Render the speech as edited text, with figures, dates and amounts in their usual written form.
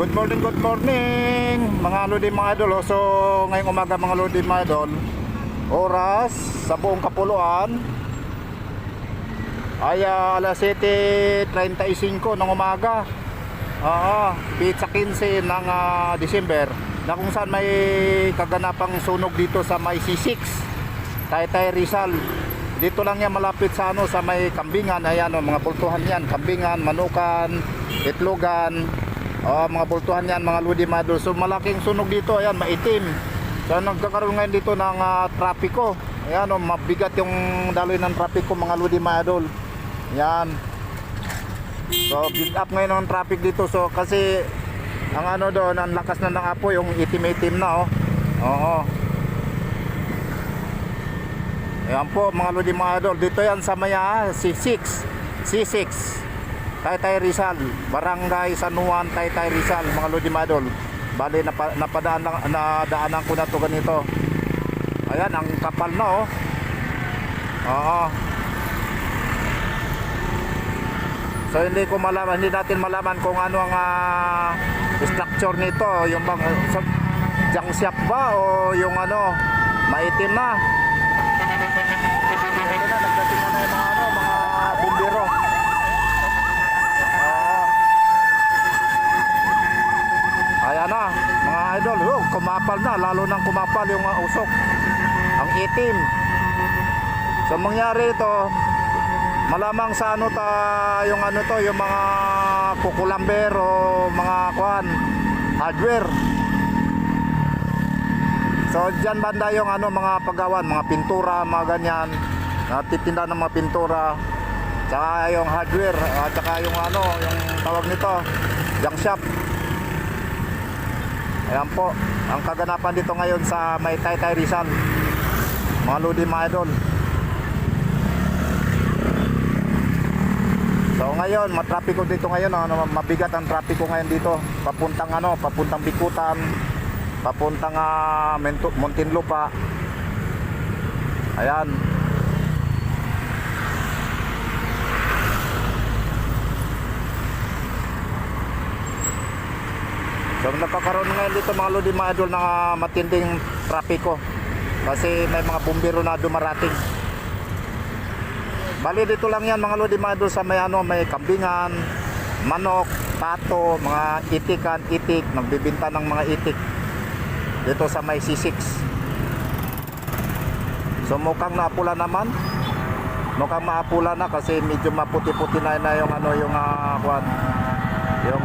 Good morning mga lodi mga idol. So ngayong umaga mga lodi mga idol, oras sa buong Kapuluan ay alas 7:35 ng umaga. Pizza 15 ng December, na kung saan may kaganapang sunog dito sa may C6 Taytay Rizal. Dito lang yan malapit sa sa may kambingan. Ayan mga pultuhan yan, kambingan, manukan, itlogan. Mga bultuhan yan mga lodi mga idol. So malaking sunog dito, ayan, maitim. So nagkakaroon ngayon dito ng trapiko. Ayan mabigat yung daloy ng trapiko mga lodi mga idol. Ayan. So build up ngayon ng traffic dito. So kasi ang doon, ang lakas na ng apoy, yung itim-itim na Oo. Ayan po mga lodi mga idol. Dito yan sa maya C6 Taytay Rizal, Barangay San Juan, Taytay Rizal mga lodi mga idol. Bali nadaanan ko na to ganito. Ayan, ang kapal na Oo. So hindi natin malaman kung ano ang structure nito, yung bang jangsiap ba o yung maitim na. Nagdating na yung mga bumbero. Ayan na mga idol, kumapal na, lalo nang kumapal yung usok, ang itim. So mangyari ito, malamang sa yung yung mga kukulamber o mga hardware. So dyan banda yung mga paggawan, mga pintura, mga ganyan, natitinda ng mga pintura, tsaka yung hardware, tsaka yung yung tawag nito, junk shop. Ayan po ang kaganapan dito ngayon sa may Taytay Rizal mga lodi mga idol. So ngayon matrapiko dito ngayon, mabigat ang trapiko ngayon dito papuntang Bikutan, papuntang Muntinlupa. Ayan. So nagkakaroon ngayon dito mga lodi mga idol ng matinding trapiko kasi may mga bumbero na dumarating. Bali dito lang yan mga lodi mga idol sa may may kambingan, manok, pato, mga itik, nagbibinta ng mga itik dito sa may C6. So mukhang naapula naman, mukhang maapula na kasi medyo maputi-puti na yung yung